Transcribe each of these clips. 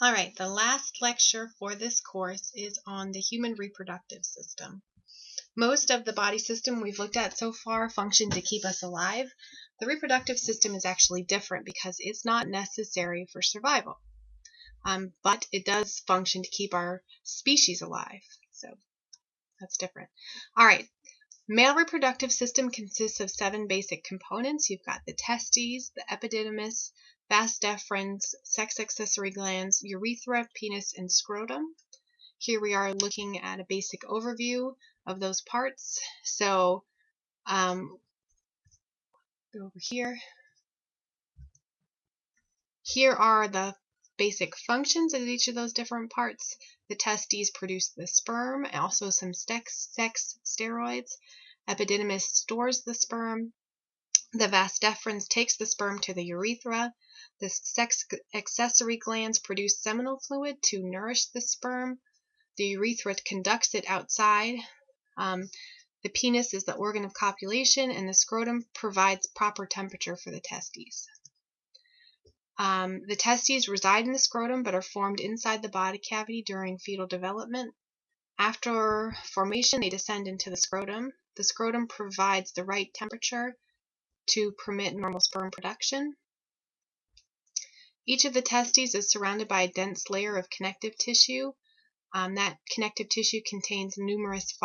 All right, the last lecture for this course is on the human reproductive system. Most of the body system we've looked at so far function to keep us alive. The reproductive system is actually different because it's not necessary for survival, but it does function to keep our species alive. So that's different. All right, male reproductive system consists of 7 basic components. You've got the testes, the epididymis, vas deferens, sex accessory glands, urethra, penis, and scrotum. Here we are looking at a basic overview of those parts. So go over here. Here are the basic functions of each of those different parts. The testes produce the sperm, also some sex steroids. Epididymis stores the sperm. The vas deferens takes the sperm to the urethra. The sex accessory glands produce seminal fluid to nourish the sperm. The urethra conducts it outside. The penis is the organ of copulation, and the scrotum provides proper temperature for the testes. The testes reside in the scrotum but are formed inside the body cavity during fetal development. After formation, they descend into the scrotum. The scrotum provides the right temperature to permit normal sperm production. Each of the testes is surrounded by a dense layer of connective tissue. That connective tissue contains numerous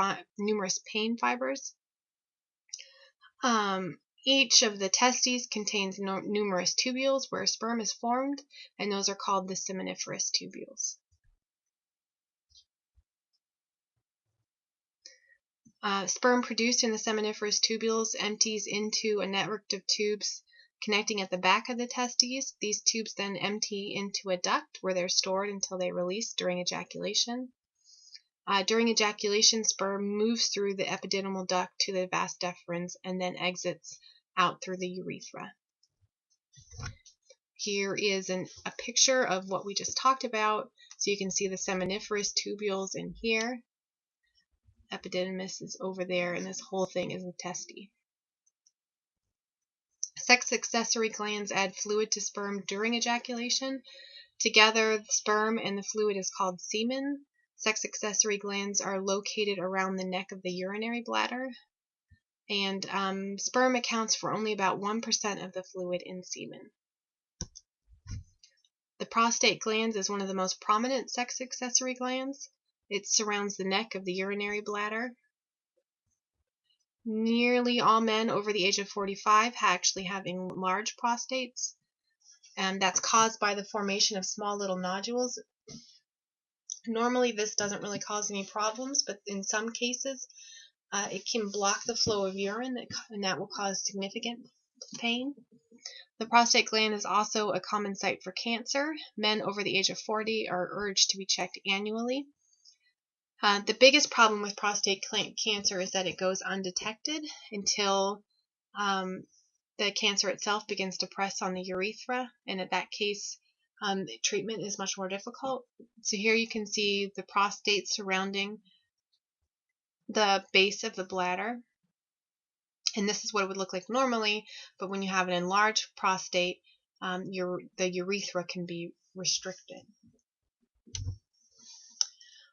pain fibers. Each of the testes contains numerous tubules where sperm is formed, and those are called the seminiferous tubules. Sperm produced in the seminiferous tubules empties into a network of tubes connecting at the back of the testes. These tubes then empty into a duct where they're stored until they release during ejaculation. During ejaculation, sperm moves through the epididymal duct to the vas deferens and then exits out through the urethra. Here is a picture of what we just talked about. So you can see the seminiferous tubules in here. Epididymis is over there, and this whole thing is a testes. Sex accessory glands add fluid to sperm during ejaculation. Together, the sperm and the fluid is called semen. Sex accessory glands are located around the neck of the urinary bladder, and sperm accounts for only about 1% of the fluid in semen. The prostate gland is one of the most prominent sex accessory glands. It surrounds the neck of the urinary bladder. Nearly all men over the age of 45 actually have enlarged prostates, and that's caused by the formation of small little nodules. Normally this doesn't really cause any problems, but in some cases it can block the flow of urine, and that will cause significant pain. The prostate gland is also a common site for cancer. Men over the age of 40 are urged to be checked annually. The biggest problem with prostate cancer is that it goes undetected until the cancer itself begins to press on the urethra, and in that case, treatment is much more difficult. So here you can see the prostate surrounding the base of the bladder, and this is what it would look like normally, but when you have an enlarged prostate, the urethra can be restricted.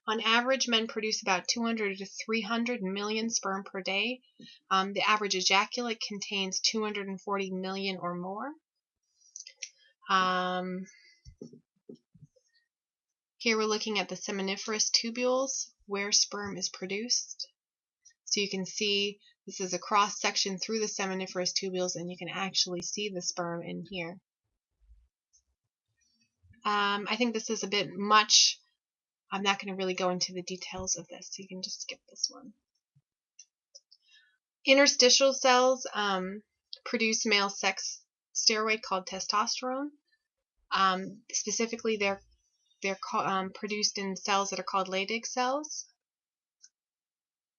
On average, men produce about 200 to 300 million sperm per day. The average ejaculate contains 240 million or more. Here we're looking at the seminiferous tubules where sperm is produced. So you can see this is a cross section through the seminiferous tubules, and you can actually see the sperm in here. I think this is a bit much. I'm not going to really go into the details of this, so you can just skip this one. Interstitial cells produce male sex steroid called testosterone. Specifically, they're produced in cells that are called Leydig cells.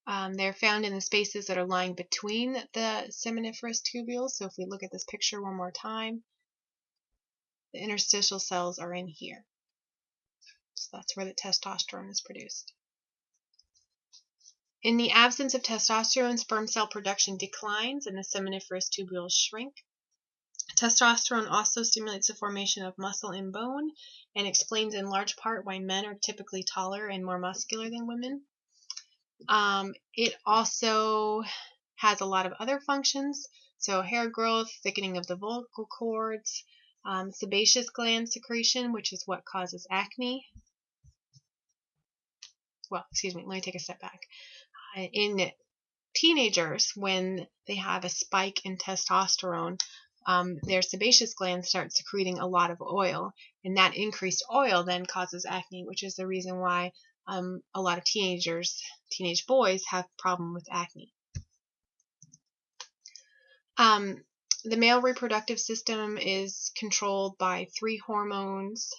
They're found in the spaces that are lying between the seminiferous tubules. So if we look at this picture one more time, the interstitial cells are in here. So that's where the testosterone is produced. In the absence of testosterone, sperm cell production declines and the seminiferous tubules shrink. Testosterone also stimulates the formation of muscle and bone and explains in large part why men are typically taller and more muscular than women. It also has a lot of other functions, so hair growth, thickening of the vocal cords, sebaceous gland secretion, which is what causes acne. Well, excuse me, let me take a step back. In teenagers, when they have a spike in testosterone, their sebaceous glands start secreting a lot of oil, and that increased oil then causes acne, which is the reason why a lot of teenage boys have problem with acne. The male reproductive system is controlled by 3 hormones.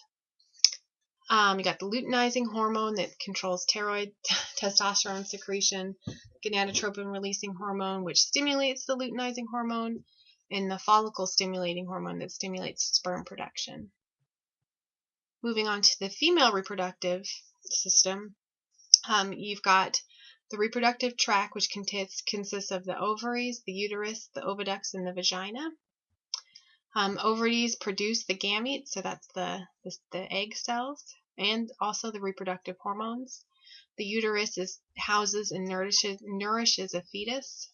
You got the luteinizing hormone that controls testosterone secretion, gonadotropin releasing hormone, which stimulates the luteinizing hormone, and the follicle stimulating hormone that stimulates sperm production. Moving on to the female reproductive system, you've got the reproductive tract, which consists of the ovaries, the uterus, the oviducts, and the vagina. Ovaries produce the gametes, so that's the egg cells, and also the reproductive hormones. The uterus houses and nourishes a fetus.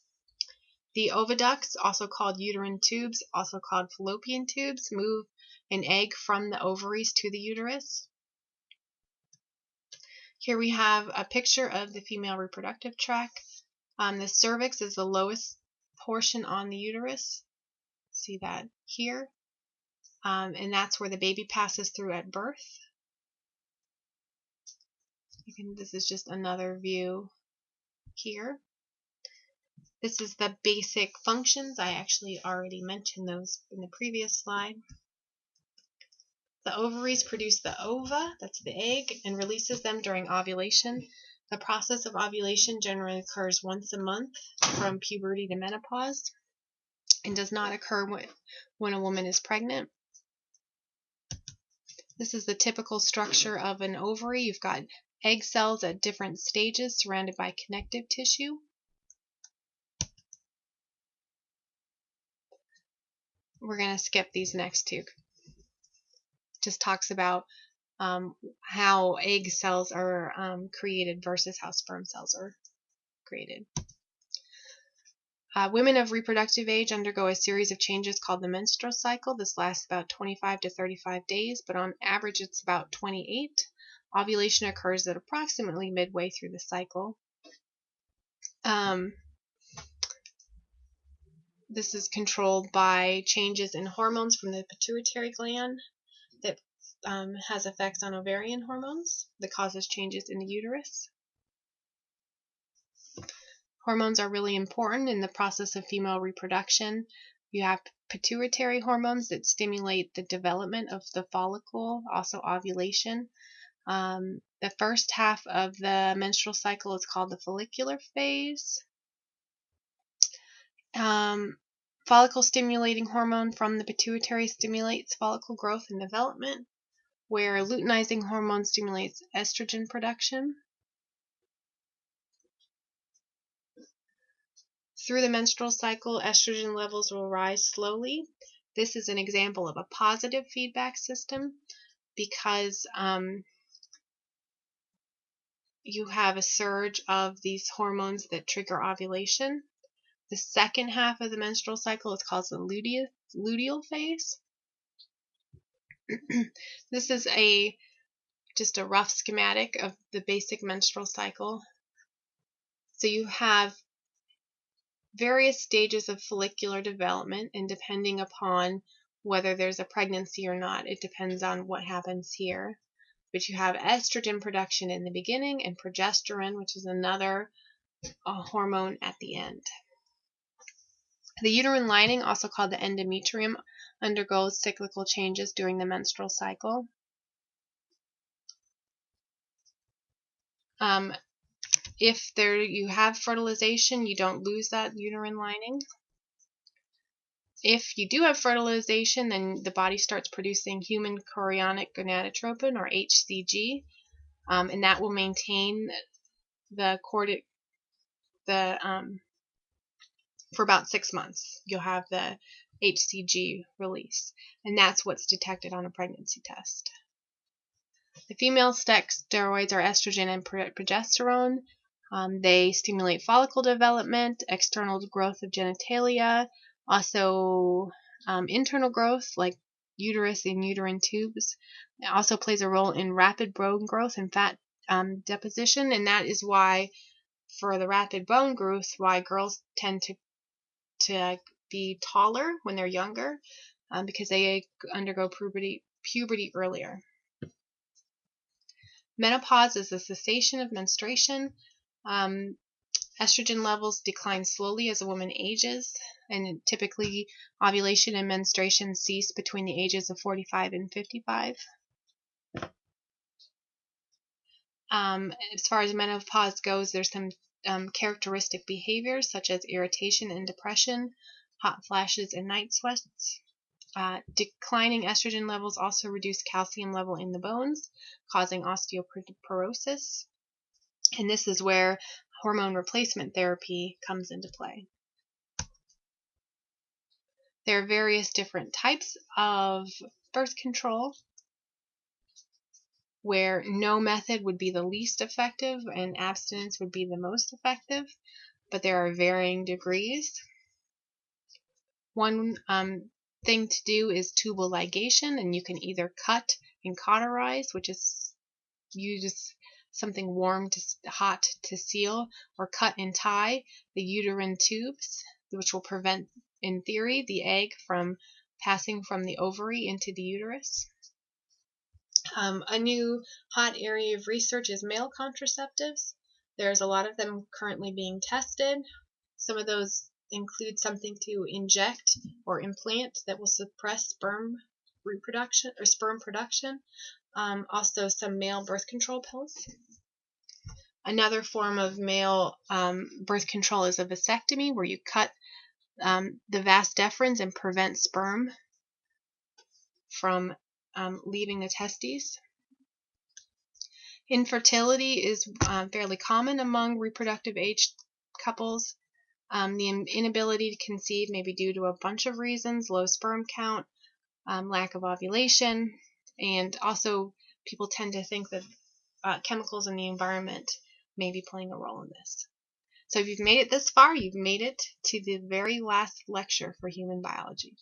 The oviducts, also called uterine tubes, also called fallopian tubes, move an egg from the ovaries to the uterus. Here we have a picture of the female reproductive tract. The cervix is the lowest portion on the uterus. See that here. And that's where the baby passes through at birth. This is just another view here. This is the basic functions. I actually already mentioned those in the previous slide. The ovaries produce the ova, that's the egg, and releases them during ovulation. The process of ovulation generally occurs once a month from puberty to menopause and does not occur when a woman is pregnant. This is the typical structure of an ovary. You've got egg cells at different stages surrounded by connective tissue. We're going to skip these next two. Just talks about how egg cells are created versus how sperm cells are created. Women of reproductive age undergo a series of changes called the menstrual cycle. This lasts about 25 to 35 days, but on average it's about 28. Ovulation occurs at approximately midway through the cycle. This is controlled by changes in hormones from the pituitary gland that has effects on ovarian hormones that causes changes in the uterus. Hormones are really important in the process of female reproduction. You have pituitary hormones that stimulate the development of the follicle, also ovulation. The first half of the menstrual cycle is called the follicular phase. Follicle stimulating hormone from the pituitary stimulates follicle growth and development, where luteinizing hormone stimulates estrogen production. Through the menstrual cycle, estrogen levels will rise slowly. This is an example of a positive feedback system because you have a surge of these hormones that trigger ovulation. The second half of the menstrual cycle is called the luteal phase. This is just a rough schematic of the basic menstrual cycle. So you have various stages of follicular development, and depending upon whether there's a pregnancy or not, it depends on what happens here. But you have estrogen production in the beginning and progesterone, which is another hormone at the end. The uterine lining, also called the endometrium, undergoes cyclical changes during the menstrual cycle. If you have fertilization, you don't lose that uterine lining. If you do have fertilization, then the body starts producing human chorionic gonadotropin, or HCG, and that will maintain for about 6 months. You'll have the HCG release, and that's what's detected on a pregnancy test. The female steroids are estrogen and progesterone. They stimulate follicle development, external growth of genitalia, also internal growth like uterus and uterine tubes. It also plays a role in rapid bone growth and fat deposition, and that is why, for the rapid bone growth, why girls tend to be taller when they're younger, because they undergo puberty earlier. Menopause is the cessation of menstruation. Estrogen levels decline slowly as a woman ages, and typically ovulation and menstruation cease between the ages of 45 and 55. As far as menopause goes, there's some characteristic behaviors such as irritation and depression, hot flashes and night sweats. Declining estrogen levels also reduce calcium level in the bones, causing osteoporosis. And this is where hormone replacement therapy comes into play. There are various different types of birth control, where no method would be the least effective and abstinence would be the most effective, but there are varying degrees. One thing to do is tubal ligation, and you can either cut and cauterize, which is use something warm to hot to seal, or cut and tie the uterine tubes, which will prevent, in theory, the egg from passing from the ovary into the uterus. A new hot area of research is male contraceptives. There's a lot of them currently being tested. Some of those include something to inject or implant that will suppress sperm reproduction or sperm production. Also some male birth control pills. Another form of male birth control is a vasectomy, where you cut the vas deferens and prevent sperm from leaving the testes. Infertility is fairly common among reproductive age couples. The inability to conceive may be due to a bunch of reasons: low sperm count, lack of ovulation, and also people tend to think that chemicals in the environment may be playing a role in this. So if you've made it this far, you've made it to the very last lecture for human biology.